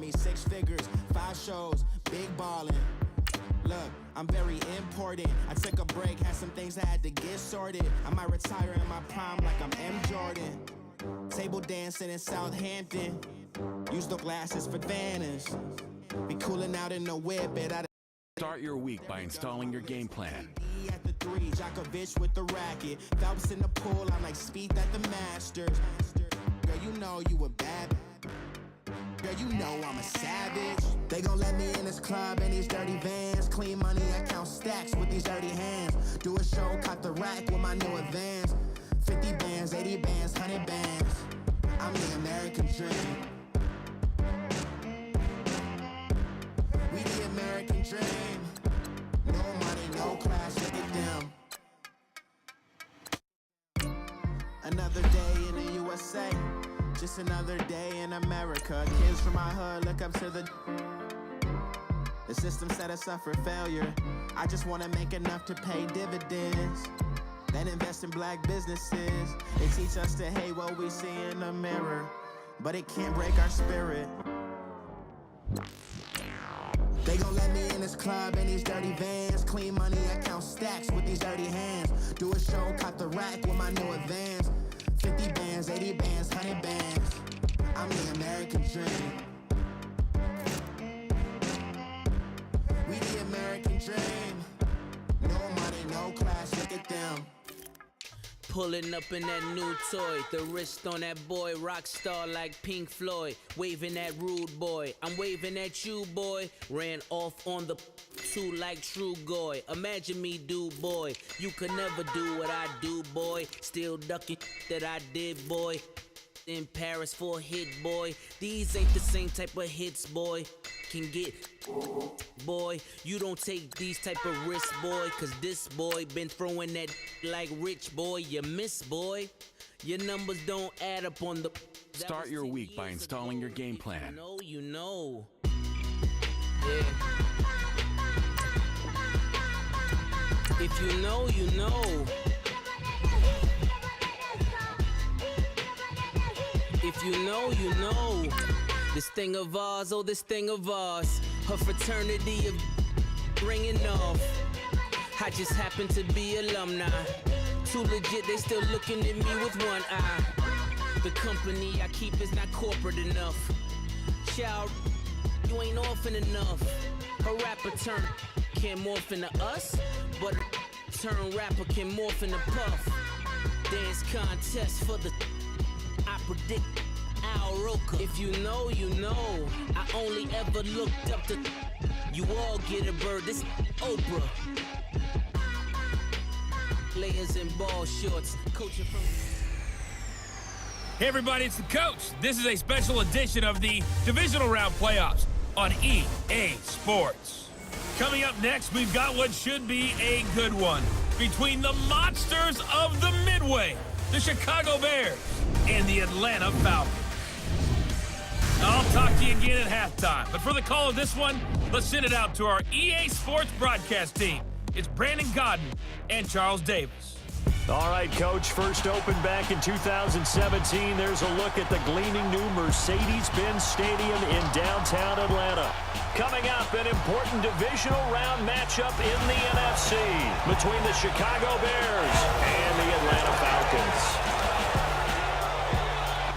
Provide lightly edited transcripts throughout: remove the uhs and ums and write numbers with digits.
me 6 figures, 5 shows, big ballin'. Look, I'm very important. I took a break, had some things I had to get sorted. I might retire in my prime like I'm M. Jordan. Table dancing in Southampton. Use the glasses for Vanish. Be cooling out in the whip. Start your week by installing your game plan. At the 3, Djokovic with the racket. Phelps in the pool, I'm like Speed at the Masters. Girl, you know you a bad. Girl, you know I'm a savage. They gon' let me in this club in these dirty vans. Clean money, I count stacks with these dirty hands. Do a show, cut the rack with my new advance. 50 bands, 80 bands, 100 bands. I'm the American dream. We the American dream. No money, no class, look at them. Another day in the USA. Just another day in America. Kids from my hood look up to the system set us up for failure. I just wanna make enough to pay dividends, then invest in black businesses. They teach us to hate what we see in the mirror, but it can't break our spirit. They gon' let me in this club in these dirty vans. Clean money, I count stacks with these dirty hands. Do a show, cut the rack with my new advance. 50 bands, 80 bands, 100 bands. I'm the American dream. We the American dream. No money, no class, look at them. Pulling up in that new toy, the wrist on that boy, rock star like Pink Floyd, waving at rude boy, I'm waving at you boy, ran off on the 2 like True Goy, imagine me do boy, you could never do what I do boy, still ducking that I did boy, in Paris for a hit boy, these ain't the same type of hits boy, can get boy, you don't take these type of risks boy, cause this boy been throwing that like rich boy, you miss boy, your numbers don't add up on the. Start your week by installing your game plan. You know. Yeah. If you know, you know. If you know, you know. This thing of ours, oh this thing of ours, her fraternity of ringing off. I just happen to be alumni. Too legit, they still looking at me with one eye. The company I keep is not corporate enough. Child, you ain't orphan enough. A rapper turn can morph into us, but a turn rapper can morph into Puff. Dance contest for the I predict Al Roker. If you know, you know. I only ever looked up to. You all get a bird. This Oprah. Players in ball shorts. Coaching from. Hey everybody, it's the coach. This is a special edition of the Divisional Round Playoffs on EA Sports. Coming up next, we've got what should be a good one between the monsters of the Midway, the Chicago Bears, and the Atlanta Falcons. I'll talk to you again at halftime, but for the call of this one, let's send it out to our EA Sports broadcast team. It's Brandon Godden and Charles Davis. All right, Coach, first opened back in 2017. There's a look at the gleaming new Mercedes-Benz Stadium in downtown Atlanta. Coming up, an important divisional round matchup in the NFC between the Chicago Bears and the Atlanta Falcons.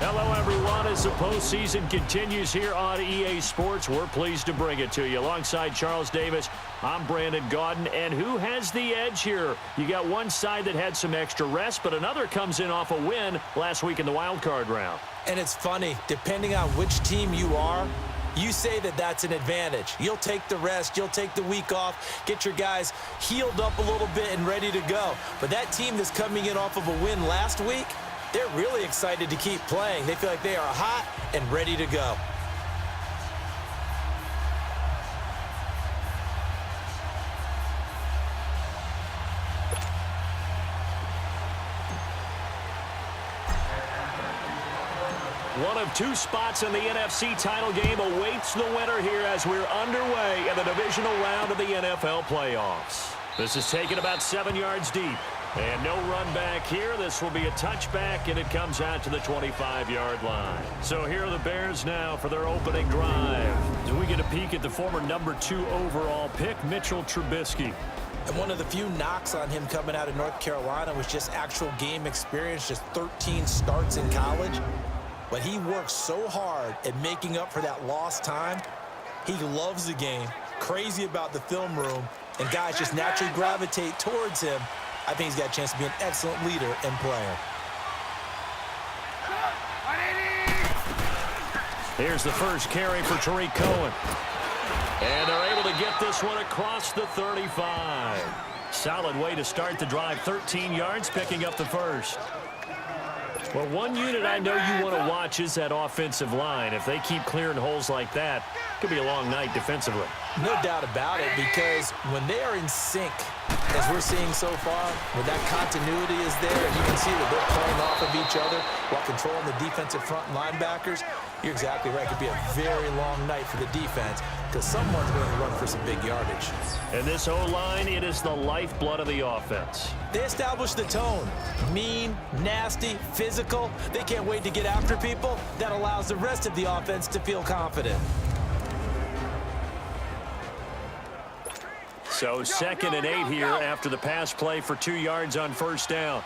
Hello, everyone. As the postseason continues here on EA Sports, we're pleased to bring it to you. Alongside Charles Davis, I'm Brandon Gaudin. And who has the edge here? You got one side that had some extra rest, but another comes in off a win last week in the wild card round. And it's funny, depending on which team you are, you say that that's an advantage. You'll take the rest, you'll take the week off, get your guys healed up a little bit and ready to go. But that team that's coming in off of a win last week, they're really excited to keep playing. They feel like they are hot and ready to go. One of 2 spots in the NFC title game awaits the winner here as we're underway in the divisional round of the NFL playoffs. This is taken about 7 yards deep. And no run back here. This will be a touchback, and it comes out to the 25-yard line. So here are the Bears now for their opening drive. get a peek at the former #2 overall pick, Mitchell Trubisky. And one of the few knocks on him coming out of North Carolina was just actual game experience, just 13 starts in college. But he works so hard at making up for that lost time. He loves the game, crazy about the film room, and guys just naturally gravitate towards him. I think he's got a chance to be an excellent leader and player. Here's the first carry for Tariq Cohen. And they're able to get this one across the 35. Solid way to start the drive. 13 yards, picking up the first. Well, one unit I know you want to watch is that offensive line. If they keep clearing holes like that, it could be a long night defensively. No doubt about it, because when they are in sync, as we're seeing so far, when that continuity is there, and you can see that they're playing off of each other while controlling the defensive front linebackers, you're exactly right. It could be a very long night for the defense because someone's going to run for some big yardage. And this O-line, it is the lifeblood of the offense. They establish the tone. Mean, nasty, physical. They can't wait to get after people. That allows the rest of the offense to feel confident. So 2nd and 8 here after the pass play for 2 yards on first down.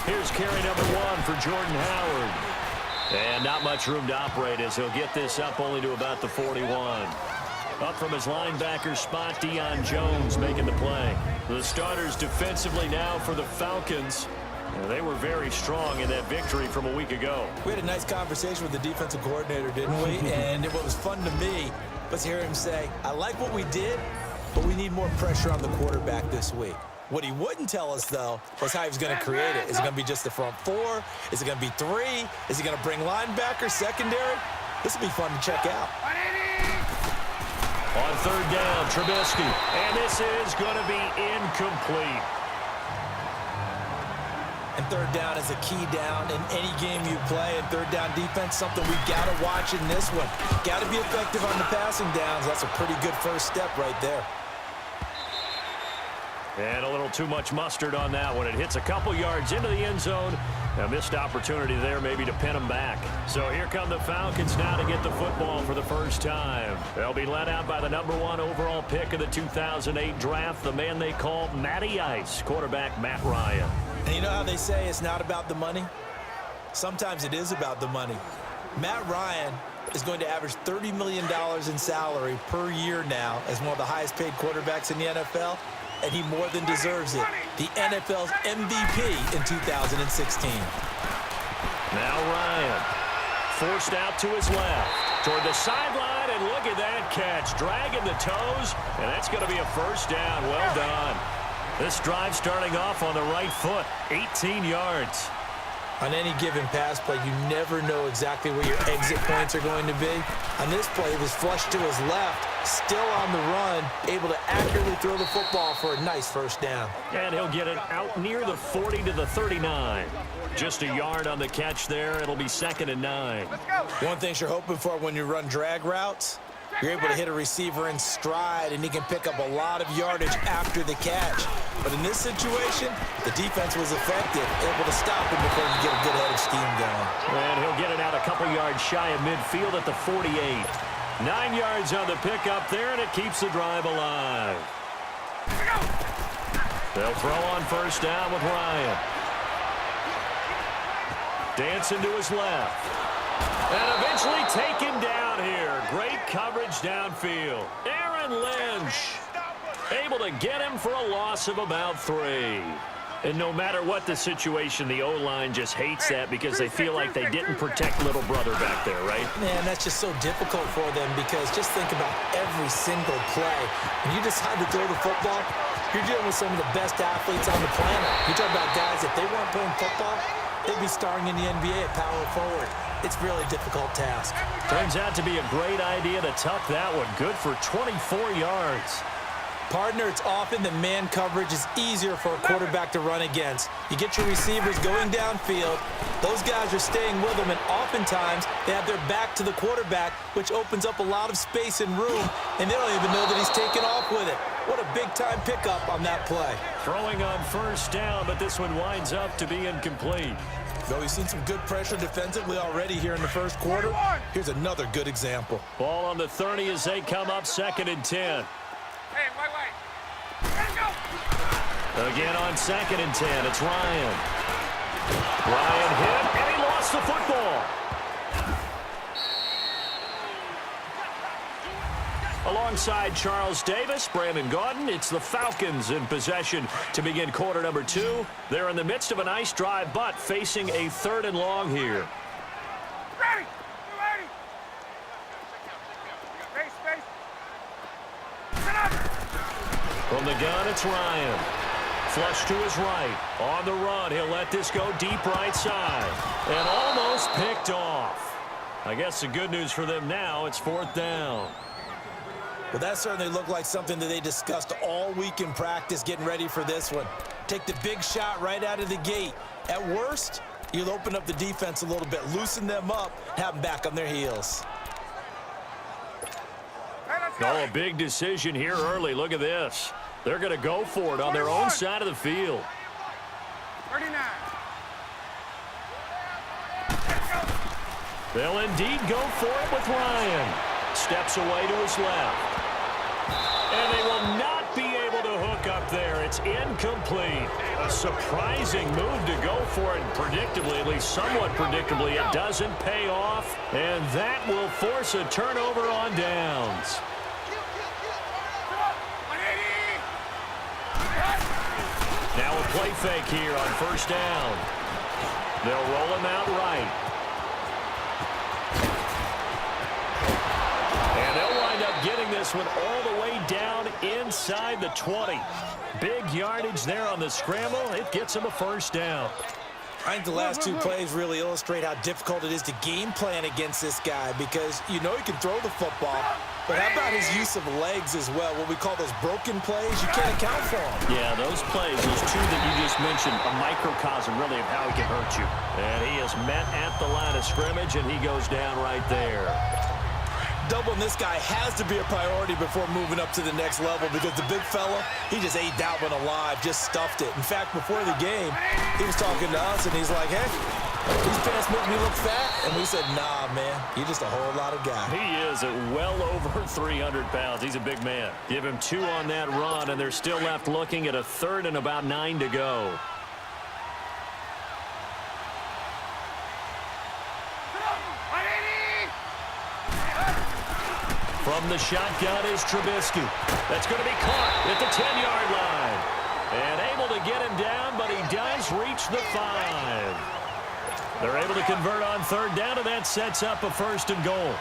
Here's carry number 1 for Jordan Howard. And not much room to operate as he'll get this up only to about the 41. Up from his linebacker spot, Deion Jones making the play. The starters defensively now for the Falcons. They were very strong in that victory from a week ago. We had a nice conversation with the defensive coordinator, didn't we? And what was fun to me was hear him say, I like what we did, but we need more pressure on the quarterback this week. What he wouldn't tell us, though, was how he was going to create it. Is it going to be just the front 4? Is it going to be 3? Is he going to bring linebackers, secondary? This will be fun to check out. On 3rd down, Trubisky. And this is going to be incomplete. And 3rd down is a key down in any game you play. And 3rd down defense, something we got to watch in this one. Got to be effective on the passing downs. That's a pretty good first step right there. And a little too much mustard on that one. It hits a couple yards into the end zone. A missed opportunity there maybe to pin them back. So here come the Falcons now to get the football for the first time. They'll be led out by the #1 overall pick of the 2008 draft, the man they call Matty Ice, quarterback Matt Ryan. And you know how they say it's not about the money? Sometimes it is about the money. Matt Ryan is going to average $30 million in salary per year now as one of the highest paid quarterbacks in the NFL. And he more than deserves it. The NFL's MVP in 2016. Now Ryan, forced out to his left, toward the sideline, and look at that catch, dragging the toes, and that's going to be a first down. Well done. This drive starting off on the right foot, 18 yards. On any given pass play, you never know exactly where your exit points are going to be. On this play, it was flushed to his left, still on the run, able to accurately throw the football for a nice first down. And he'll get it out near the 40 to the 39. Just a yard on the catch there. It'll be 2nd and 9. One thing you're hoping for when you run drag routes, you're able to hit a receiver in stride, and he can pick up a lot of yardage after the catch. But in this situation, the defense was effective, able to stop him before he could get a good head of steam going. And he'll get it out a couple yards shy of midfield at the 48. 9 yards on the pickup there, and it keeps the drive alive. They'll throw on first down with Ryan. Dancing to his left. And eventually taken down here. Great coverage downfield. Aaron Lynch able to get him for a loss of about 3. And no matter what the situation, the O-line just hates that because they feel like they didn't protect little brother back there, right? Man, that's just so difficult for them because just think about every single play. When you decide to throw the football, you're dealing with some of the best athletes on the planet. You talk about guys, if they weren't playing football, they'd be starring in the NBA at power forward. It's a really difficult task. Turns out to be a great idea to tuck that one. Good for 24 yards. Partner, it's often that man coverage is easier for a quarterback to run against. You get your receivers going downfield. Those guys are staying with them, and oftentimes they have their back to the quarterback, which opens up a lot of space and room, and they don't even know that he's taken off with it. What a big-time pickup on that play. Throwing on first down, but this one winds up to be incomplete. Though we've seen some good pressure defensively already here in the first quarter, here's another good example. Ball on the 30 as they come up 2nd and 10. Hey, wait. Let's go. Again on 2nd and 10, it's Ryan. Ryan hit, and he lost the football. Alongside Charles Davis, Brandon Gaudin, it's the Falcons in possession to begin quarter number 2. They're in the midst of a nice drive, but facing a 3rd and long here. Ready. You ready? Space. Sit up. From the gun, it's Ryan. Flush to his right. On the run, he'll let this go deep right side. And almost picked off. I guess the good news for them now, it's 4th down. Well, that certainly looked like something that they discussed all week in practice getting ready for this one. Take the big shot right out of the gate. At worst, you'll open up the defense a little bit, loosen them up, have them back on their heels. Oh, a big decision here early. Look at this. They're going to go for it on their own side of the field. 39. They'll indeed go for it with Ryan. Steps away to his left. And they will not be able to hook up there. It's incomplete. A surprising move to go for it. Predictably, at least somewhat predictably, it doesn't pay off. And that will force a turnover on downs. Now a play fake here on first down. They'll roll him out right. And they'll wind up getting this one all the way down inside the 20. Big yardage there on the scramble. It gets them a first down. I think the last 2 plays really illustrate how difficult it is to game plan against this guy because you know he can throw the football, but how about his use of legs as well? What we call those broken plays, you can't account for them. Yeah, those plays, those 2 that you just mentioned, a microcosm really of how he can hurt you. And he is met at the line of scrimmage, and he goes down right there. Doubling this guy has to be a priority before moving up to the next level because the big fella, he just ate that one alive, just stuffed it. In fact, before the game, he was talking to us, and he's like, hey, these pants make me look fat. And we said, nah, man, you're just a whole lot of guy. He is at well over 300 pounds. He's a big man. Give him 2 on that run, and they're still left looking at a 3rd and about 9 to go. From the shotgun is Trubisky. That's going to be caught at the 10-yard line. And able to get him down, but he does reach the 5. They're able to convert on 3rd down, and that sets up a 1st and goal.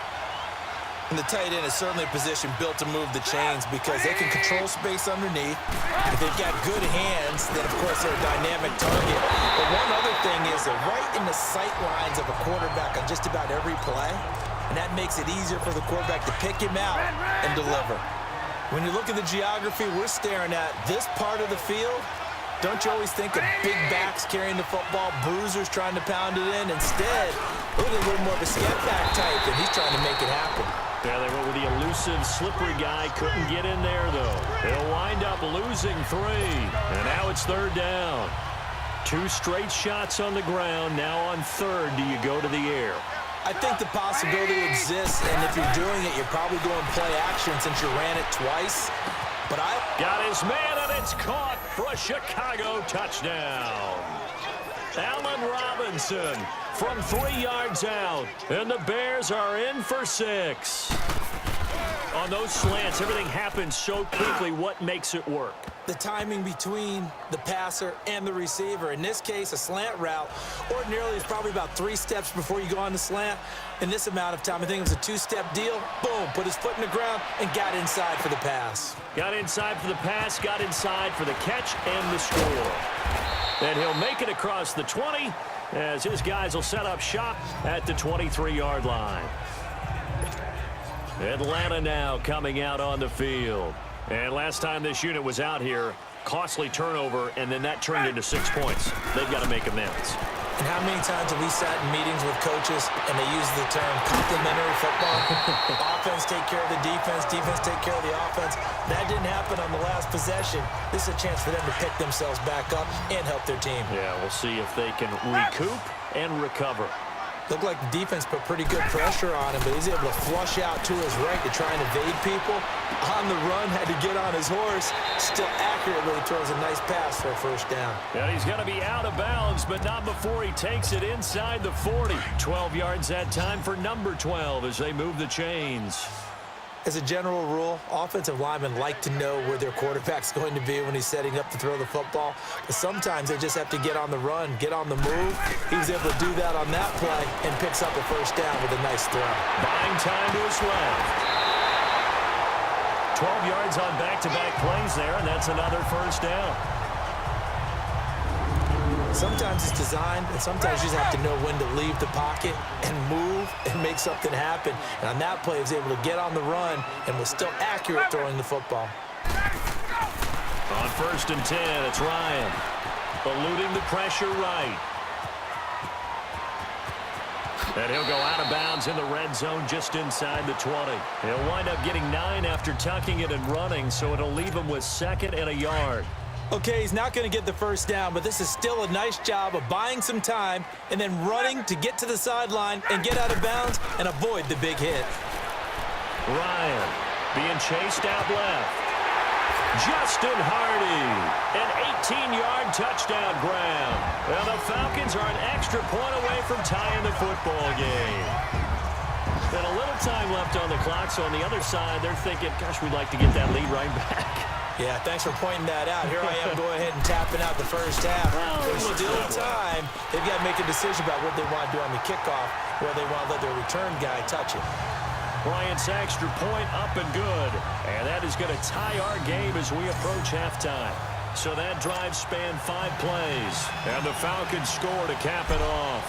And the tight end is certainly a position built to move the chains because they can control space underneath. If they've got good hands, then, of course, they're a dynamic target. But one other thing is they're right in the sight lines of a quarterback on just about every play. And that makes it easier for the quarterback to pick him out and deliver. When you look at the geography we're staring at, this part of the field, don't you always think of big backs carrying the football, bruisers trying to pound it in? Instead, look at a little more of a scat back type, and he's trying to make it happen. Yeah, they went with the elusive, slippery guy. Couldn't get in there, though. They'll wind up losing 3. And now it's 3rd down. 2 straight shots on the ground. Now on 3rd, do you go to the air? I think the possibility exists, and if you're doing it, you're probably going play action since you ran it twice. But I got his man, and it's caught for a Chicago touchdown. Allen Robinson from 3 yards out, and the Bears are in for 6. On those slants, everything happens so quickly. What makes it work? The timing between the passer and the receiver. In this case, a slant route ordinarily is probably about 3 steps before you go on the slant. In this amount of time, I think it was a 2-step deal. Boom, put his foot in the ground and got inside for the pass. Got inside for the pass, got inside for the catch and the score. And he'll make it across the 20 as his guys will set up shop at the 23-yard line. Atlanta now coming out on the field. And last time this unit was out here, costly turnover, and then that turned into 6 points. They've got to make amends. And how many times have we sat in meetings with coaches and they use the term complementary football? Offense take care of the defense, defense take care of the offense. That didn't happen on the last possession. This is a chance for them to pick themselves back up and help their team. Yeah, we'll see if they can recoup and recover. Looked like the defense put pretty good pressure on him, but he's able to flush out to his right to try and evade people. On the run, had to get on his horse. Still accurately throws a nice pass for a first down. And he's going to be out of bounds, but not before he takes it inside the 40. 12 yards that time for number 12 as they move the chains. As a general rule, offensive linemen like to know where their quarterback's going to be when he's setting up to throw the football. But sometimes they just have to get on the run, get on the move. He was able to do that on that play and picks up a first down with a nice throw. Buying time to his left. 12 yards on back-to-back plays there, and that's another first down. Sometimes it's designed, and sometimes you just have to know when to leave the pocket and move and make something happen. And on that play, he was able to get on the run and was still accurate throwing the football. On 1st and 10, it's Ryan. Eluding the pressure right. And he'll go out of bounds in the red zone just inside the 20. He'll wind up getting 9 after tucking it and running, so it'll leave him with 2nd and a yard. Okay, he's not going to get the first down, but this is still a nice job of buying some time and then running to get to the sideline and get out of bounds and avoid the big hit. Ryan being chased out left. Justin Hardy, an 18-yard touchdown grab. Well, the Falcons are an extra point away from tying the football game. And a little time left on the clock, so on the other side, they're thinking, gosh, we'd like to get that lead right back. Yeah, thanks for pointing that out. Here I am going ahead and tapping out the first half. There's still time. They've got to make a decision about what they want to do on the kickoff, where they want to let their return guy touch it. Bryant's extra point up and good. And that is going to tie our game as we approach halftime. So that drive spanned 5 plays. And the Falcons score to cap it off.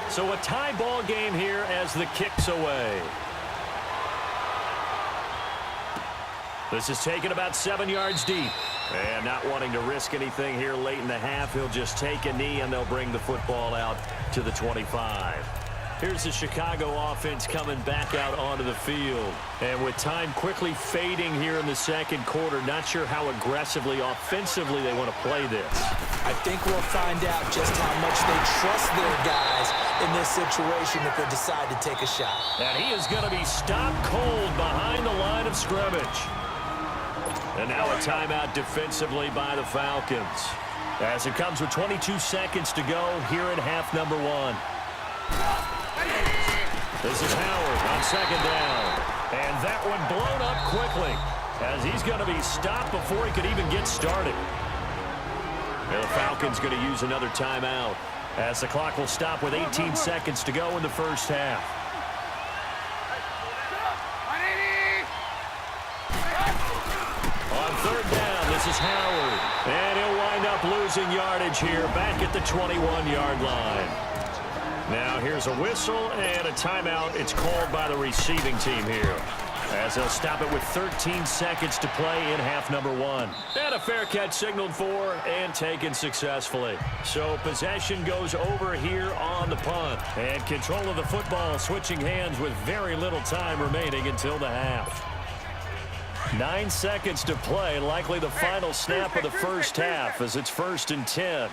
So a tie ball game here as the kick's away. This is taken about 7 yards deep. And not wanting to risk anything here late in the half, he'll just take a knee and they'll bring the football out to the 25. Here's the Chicago offense coming back out onto the field. And with time quickly fading here in the second quarter, not sure how aggressively, offensively they want to play this. I think we'll find out just how much they trust their guys in this situation if they decide to take a shot. And he is going to be stopped cold behind the line of scrimmage. And now a timeout defensively by the Falcons. As it comes with 22 seconds to go here in half number 1. This is Howard on 2nd down. And that one blown up quickly as he's going to be stopped before he could even get started. And the Falcons going to use another timeout as the clock will stop with 18 seconds to go in the first half. On 3rd down, this is Howard. And he'll wind up losing yardage here back at the 21-yard line. Now here's a whistle and a timeout. It's called by the receiving team here, as they'll stop it with 13 seconds to play in half number 1. And a fair catch signaled for and taken successfully. So possession goes over here on the punt. And control of the football switching hands with very little time remaining until the half. 9 seconds to play, likely the final snap of the first half as it's 1st and 10.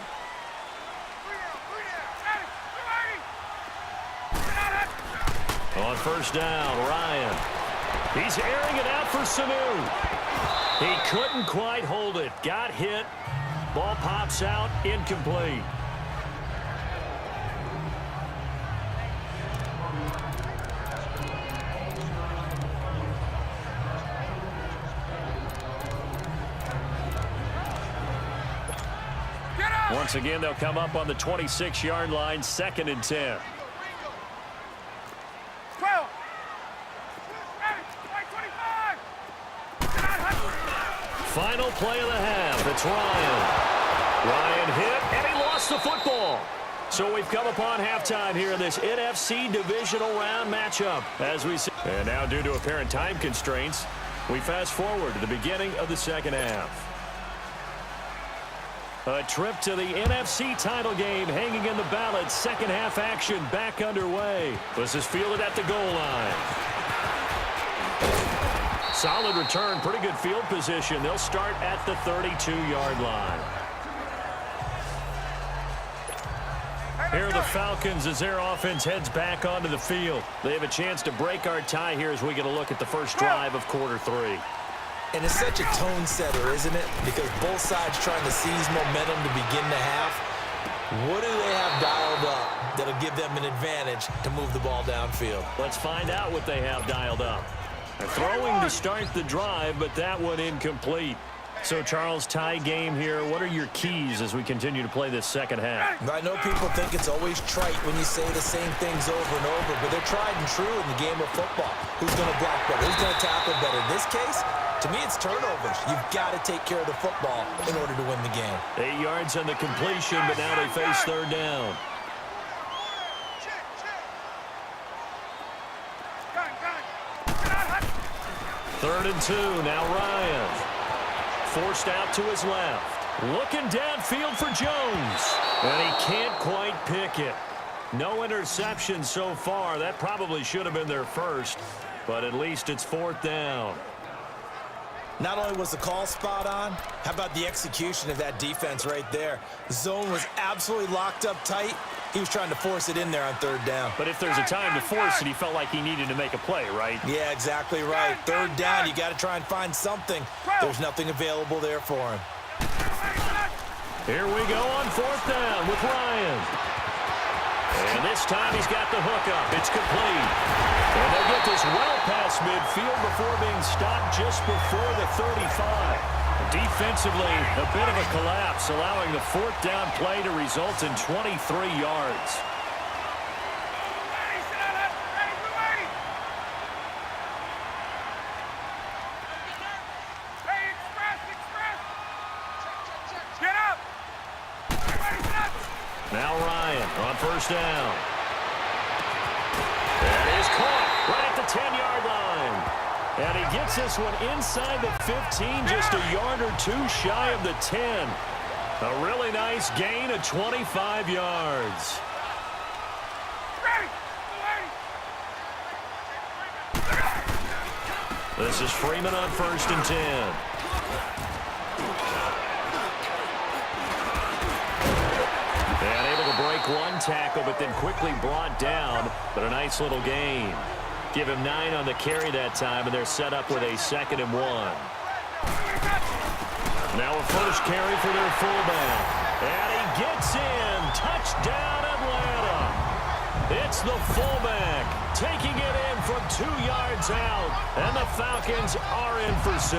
On 1st down, Ryan. He's airing it out for Sanu. He couldn't quite hold it. Got hit. Ball pops out, incomplete. Once again, they'll come up on the 26-yard line, 2nd and 10. 12. Final play of the half. It's Ryan. Ryan hit, and he lost the football. So we've come upon halftime here in this NFC divisional round matchup. As we see. And now, due to apparent time constraints, we fast forward to the beginning of the second half. A trip to the NFC title game hanging in the balance. Second half action back underway. This is fielded at the goal line. Solid return, pretty good field position. They'll start at the 32-yard line. Here are the Falcons as their offense heads back onto the field. They have a chance to break our tie here as we get a look at the first drive of quarter 3. And it's such a tone setter, isn't it? Because both sides trying to seize momentum to begin the half. What do they have dialed up that'll give them an advantage to move the ball downfield? Let's find out what they have dialed up. They're throwing to start the drive, but that one incomplete. So, Charles, tie game here. What are your keys as we continue to play this second half? I know people think it's always trite when you say the same things over and over, but they're tried and true in the game of football. Who's going to block better? Who's going to tackle better? In this case, to me, it's turnovers. You've got to take care of the football in order to win the game. 8 yards on the completion, but now they face third down. Third and 2, now Ryan. Forced out to his left. Looking downfield for Jones. And he can't quite pick it. No interception so far. That probably should have been their first, but at least it's fourth down. Not only was the call spot on, how about the execution of that defense right there? The zone was absolutely locked up tight. He was trying to force it in there on third down. But if there's a time to force it, he felt like he needed to make a play, right? Yeah, exactly right. Third down, you got to try and find something. There's nothing available there for him. Here we go on fourth down with Ryan. And this time he's got the hookup. It's complete. And they get this well past midfield before being stopped just before the 35. Defensively, a bit of a collapse, allowing the fourth down play to result in 23 yards. Now Ryan on first down. That is caught right at the 10-yard line. And he gets this one inside the 15, just a yard or two shy of the 10. A really nice gain of 25 yards. This is Freeman on first and 10. And able to break one tackle, but then quickly brought down. But a nice little gain. Give him 9 on the carry that time, and they're set up with a 2nd and 1. Now a first carry for their fullback. And he gets in. Touchdown, Atlanta. It's the fullback taking it in from 2 yards out. And the Falcons are in for 6.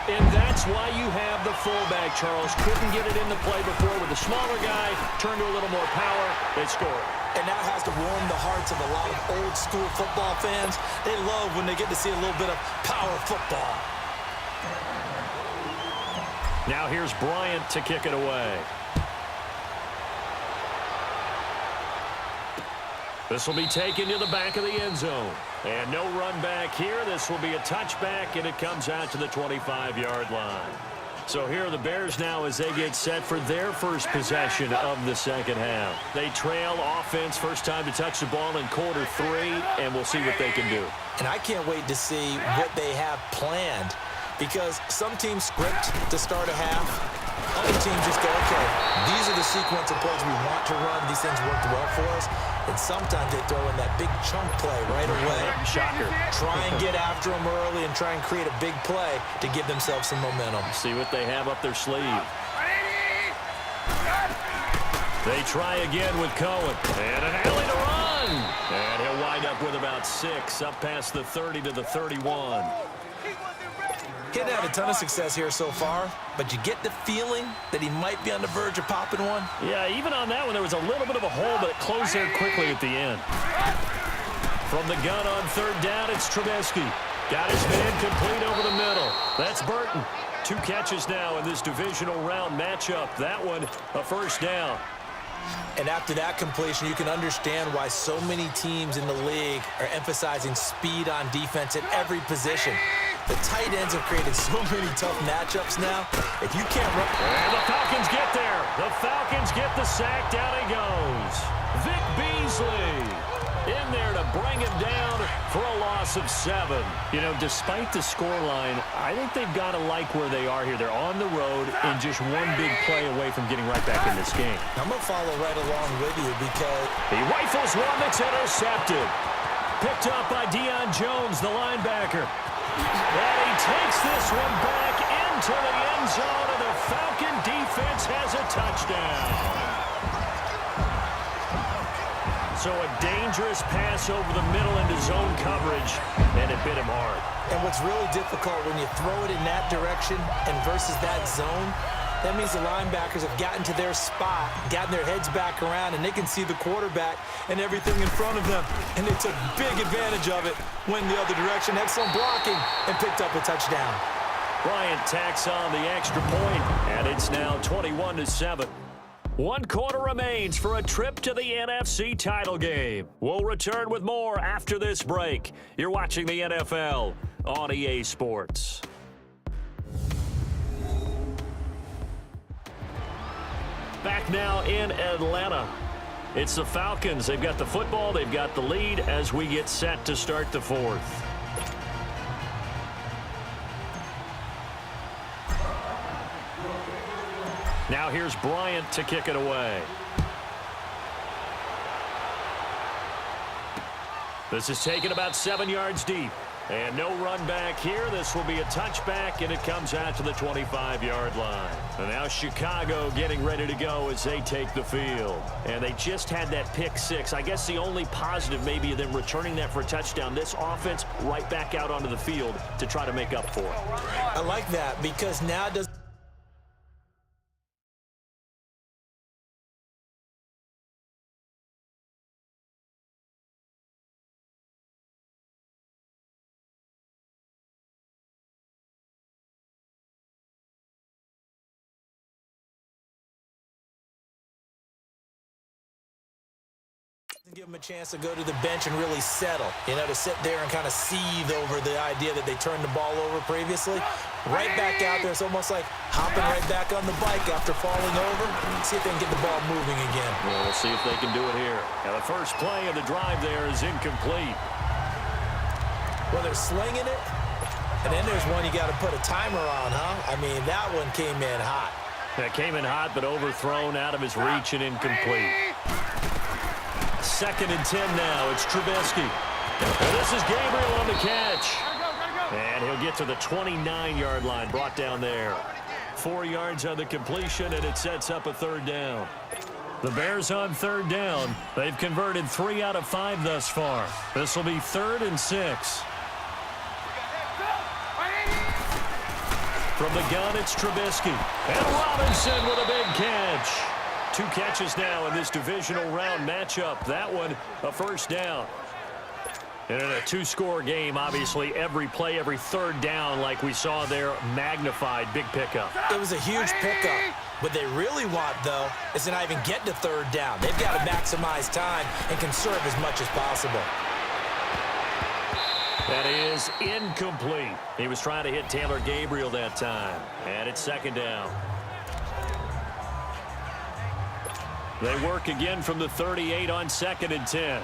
And that's why you have the fullback, Charles. Couldn't get it into play before with a smaller guy. Turned to a little more power. They scored. And that has to warm the hearts of a lot of old-school football fans. They love when they get to see a little bit of power football. Now here's Bryant to kick it away. This will be taken to the back of the end zone. And no run back here. This will be a touchback, and it comes out to the 25-yard line. So here are the Bears now as they get set for their first possession of the second half. They trail offense, first time to touch the ball in quarter 3, and we'll see what they can do. And I can't wait to see what they have planned, because some teams script to start a half. Other teams just go, okay, these are the sequence of plays we want to run. These things worked well for us. And sometimes they throw in that big chunk play right away. Shocker. Try and get after them early and try and create a big play to give themselves some momentum. See what they have up their sleeve. They try again with Cohen. And an alley to run. And he'll wind up with about 6, up past the 30 to the 31. He hadn't had a ton of success here so far, but you get the feeling that he might be on the verge of popping one. Yeah, even on that one, there was a little bit of a hole, but it closed there quickly at the end. From the gun on third down, it's Trubisky. Got his man complete over the middle. That's Burton. 2 catches now in this divisional round matchup. That one, a first down. And after that completion, you can understand why so many teams in the league are emphasizing speed on defense at every position. The tight ends have created so many tough matchups now. If you can't run... And the Falcons get there. The Falcons get the sack. Down he goes. Vic Beasley in there to bring him down for a loss of 7. You know, despite the scoreline, I think they've got to like where they are here. They're on the road and just one big play away from getting right back in this game. I'm going to follow right along with you because... He rifles one that's intercepted. Picked up by Deion Jones, the linebacker. And he takes this one back into the end zone, and the Falcon defense has a touchdown. So a dangerous pass over the middle into zone coverage, and it bit him hard. And what's really difficult when you throw it in that direction and versus that zone, that means the linebackers have gotten to their spot, gotten their heads back around, and they can see the quarterback and everything in front of them. And they took big advantage of it, went the other direction, excellent blocking, and picked up a touchdown. Bryant tacks on the extra point, and it's now 21-7. 1 quarter remains for a trip to the NFC title game. We'll return with more after this break. You're watching the NFL on EA Sports. Back now in Atlanta. It's the Falcons. They've got the football. They've got the lead as we get set to start the 4th. Now here's Bryant to kick it away. This is taken about 7 yards deep. And no run back here. This will be a touchback, and it comes out to the 25-yard line. And now Chicago getting ready to go as they take the field. And they just had that pick 6. I guess the only positive maybe of them returning that for a touchdown. This offense right back out onto the field to try to make up for it. I like that because now it does... give them a chance to go to the bench and really settle, you know, to sit there and kind of seethe over the idea that they turned the ball over previously. Right back out there, it's almost like hopping right back on the bike after falling over. See if they can get the ball moving again. Well, we'll see if they can do it here. Now, the first play of the drive there is incomplete. Well, they're slinging it, and then there's one you got to put a timer on, huh? I mean, that one came in hot. That came in hot, but overthrown out of his reach and incomplete. 2nd and 10 now. It's Trubisky. And this is Gabriel on the catch. And he'll get to the 29-yard line, brought down there. 4 yards on the completion, and it sets up a 3rd down. The Bears on 3rd down. They've converted 3 out of 5 thus far. This will be 3rd and 6. From the gun, it's Trubisky. And Robinson with a big catch. 2 catches now in this divisional round matchup. That one, a 1st down. And in a 2-score game, obviously, every play, every 3rd down, like we saw there, magnified, big pickup. It was a huge pickup. What they really want, though, is to not even get to 3rd down. They've got to maximize time and conserve as much as possible. That is incomplete. He was trying to hit Taylor Gabriel that time. And it's 2nd down. They work again from the 38 on 2nd and 10.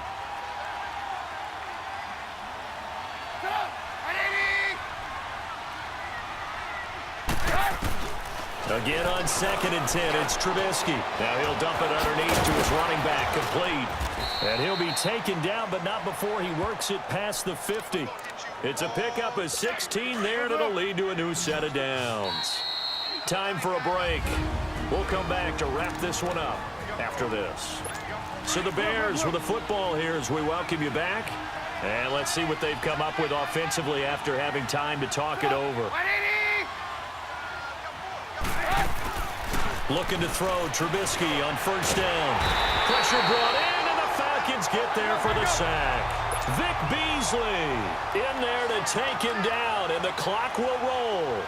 Again on 2nd and 10, it's Trubisky. Now he'll dump it underneath to his running back, complete. And he'll be taken down, but not before he works it past the 50. It's a pickup of 16 there, and it'll lead to a new set of downs. Time for a break. We'll come back to wrap this one up after this. So the Bears with the football here as we welcome you back. And let's see what they've come up with offensively after having time to talk it over. Looking to throw, Trubisky on 1st down. Pressure brought in, and the Falcons get there for the sack. Vic Beasley in there to take him down, and the clock will roll.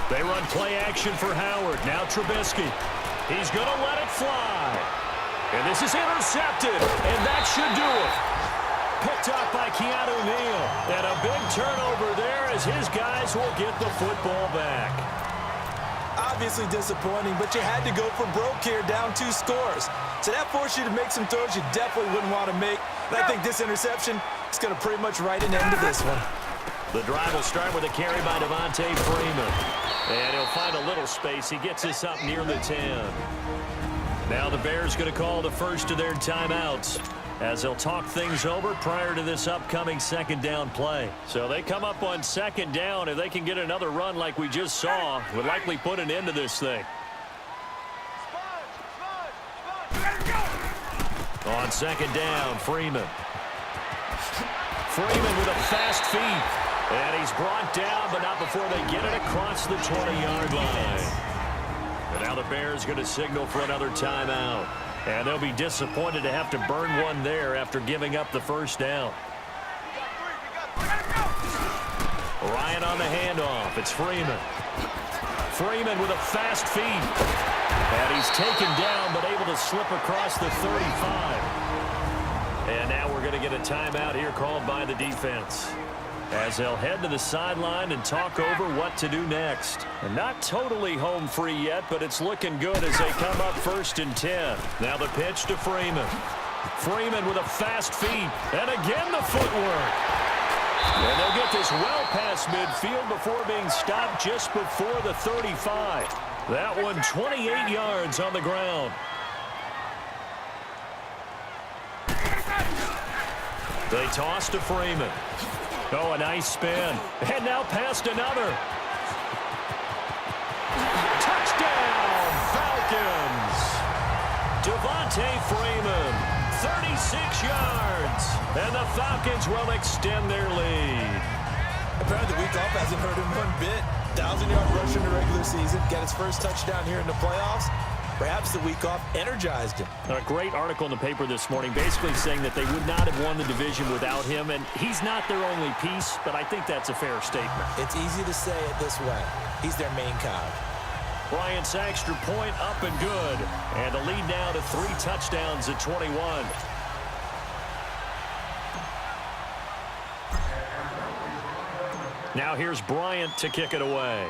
They run play action for Howard. Now Trubisky. He's going to let it fly. And this is intercepted, and that should do it. Picked up by Keanu Neal. And a big turnover there as his guys will get the football back. Obviously disappointing, but you had to go for broke here, down 2 scores. So that forced you to make some throws you definitely wouldn't want to make. And I think this interception is going to pretty much write an end to this one. The drive will start with a carry by Devontae Freeman. And he'll find a little space. He gets us up near the 10. Now the Bears going to call the first of their timeouts as they'll talk things over prior to this upcoming second down play. So they come up on second down. If they can get another run like we just saw, would likely put an end to this thing. On second down, Freeman. Freeman with a fast feet. And he's brought down, but not before they get it across the 20-yard line. And now the Bears going to signal for another timeout. And they'll be disappointed to have to burn one there after giving up the first down. Ryan on the handoff. It's Freeman. Freeman with a fast feet. And he's taken down, but able to slip across the 35. And now we're going to get a timeout here called by the defense, as they'll head to the sideline and talk over what to do next. And not totally home free yet, but it's looking good as they come up 1st and 10. Now the pitch to Freeman. Freeman with a fast feet. And again the footwork. And they'll get this well past midfield before being stopped just before the 35. That one 28 yards on the ground. They toss to Freeman. Oh, a nice spin. And now past another. Touchdown, Falcons. Devontae Freeman, 36 yards. And the Falcons will extend their lead. Apparently the week off hasn't hurt him one bit. 1,000-yard rush in the regular season. Got his first touchdown here in the playoffs. Perhaps the week off energized him. A great article in the paper this morning basically saying that they would not have won the division without him, and he's not their only piece, but I think that's a fair statement. It's easy to say it this way. He's their main cog. Bryant's extra point up and good, and the lead now to 3 touchdowns at 21. Now here's Bryant to kick it away.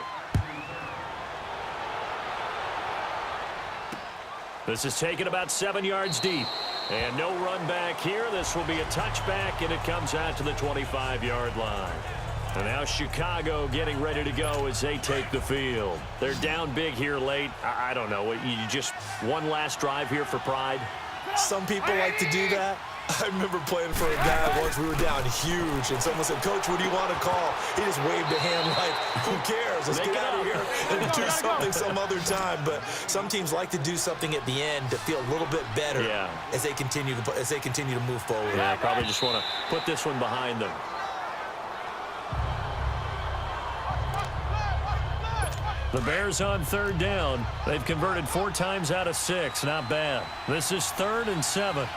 This is taken about 7 yards deep. And no run back here. This will be a touchback, and it comes out to the 25-yard line. And now Chicago getting ready to go as they take the field. They're down big here late. I don't know. You just one last drive here for pride? Some people like to do that. I remember playing for a guy once. We were down huge, and someone said, "Coach, what do you want to call?" He just waved a hand like, "Who cares? Let's get out of here and do something some other time." But some teams like to do something at the end to feel a little bit better as they continue to move forward. Yeah, probably just want to put this one behind them. The Bears on 3rd down. They've converted 4 times out of 6. Not bad. This is 3rd and 7.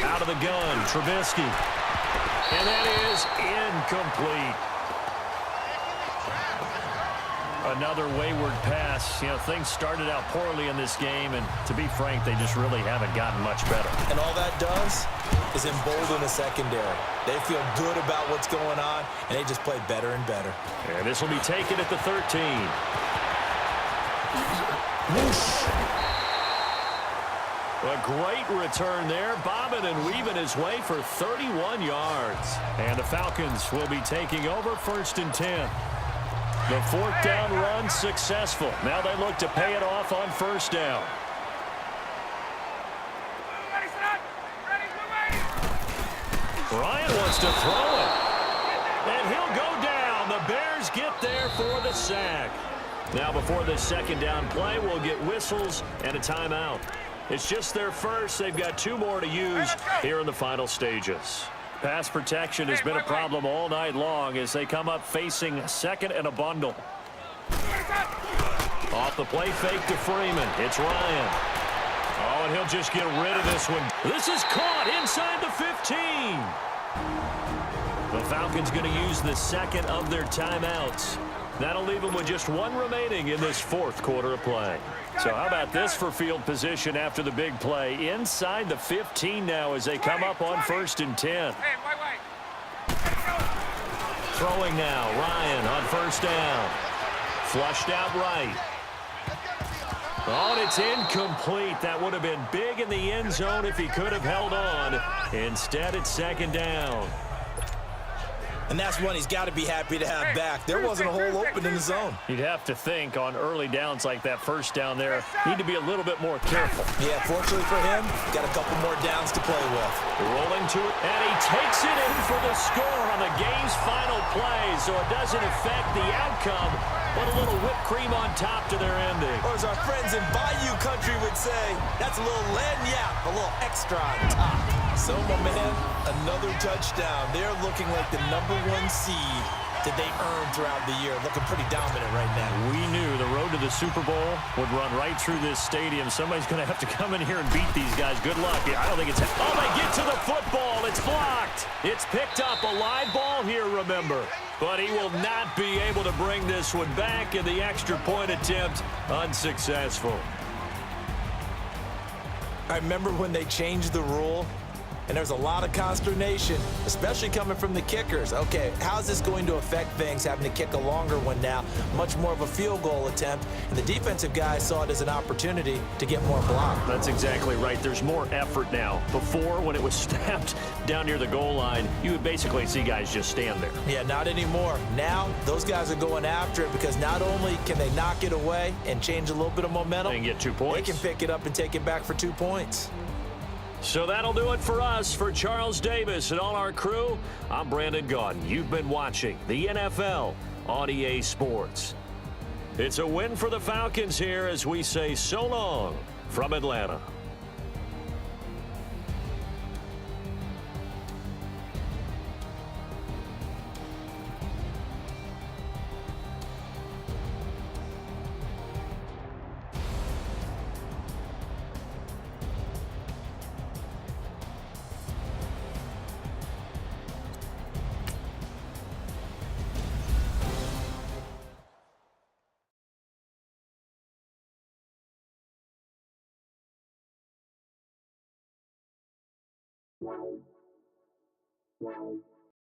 Out of the gun, Trubisky. And that is incomplete. Another wayward pass. You know, things started out poorly in this game, and to be frank, they just really haven't gotten much better. And all that does is embolden the secondary. They feel good about what's going on, and they just play better and better. And this will be taken at the 13. Whoosh. A great return there, bobbing and weaving his way for 31 yards. And the Falcons will be taking over 1st and 10. The 4th down run successful. Now they look to pay it off on 1st down. Ryan wants to throw it. And he'll go down. The Bears get there for the sack. Now before this 2nd down play, we'll get whistles and a timeout. It's just their first. They've got 2 more to use here in the final stages. Pass protection has been a problem all night long as they come up facing 2nd and a bundle. Off the play fake to Freeman. It's Ryan. Oh, and he'll just get rid of this one. This is caught inside the 15. The Falcons going to use the 2nd of their timeouts. That'll leave them with just one remaining in this fourth quarter of play. So how about this for field position after the big play? Inside the 15 now as they come up on 1st and 10. Hey, wait. Throwing now, Ryan on 1st down. Flushed out right. Oh, and it's incomplete. That would have been big in the end zone if he could have held on. Instead, it's 2nd down. And that's one he's got to be happy to have back. There wasn't a hole open in the zone. You'd have to think on early downs like that 1st down there, need to be a little bit more careful. Yeah, fortunately for him, got a couple more downs to play with. Rolling to it, and he takes it in for the score on the game's final play, so it doesn't affect the outcome, but a little whipped cream on top to their ending. Or as our friends in Bayou Country would say, that's a little lagniappe, a little extra on top. So, my man, another touchdown. They're looking like the #1 seed that they earned throughout the year. Looking pretty dominant right now. We knew the road to the Super Bowl would run right through this stadium. Somebody's going to have to come in here and beat these guys. Good luck. I don't think it's... Oh, they get to the football. It's blocked. It's picked up. A live ball here, remember. But he will not be able to bring this one back, and the extra point attempt unsuccessful. I remember when they changed the rule, and there's a lot of consternation, especially coming from the kickers. Okay, how's this going to affect things, having to kick a longer one now, much more of a field goal attempt, and the defensive guys saw it as an opportunity to get more block. That's exactly right. There's more effort now. Before, when it was snapped down near the goal line, you would basically see guys just stand there. Yeah, not anymore. Now, those guys are going after it because not only can they knock it away and change a little bit of momentum, And get 2 points. they can pick it up and take it back for 2 points. So that'll do it for us. For Charles Davis and all our crew, I'm Brandon Gaudin. You've been watching the NFL on EA Sports. It's a win for the Falcons here as we say so long from Atlanta. Wow.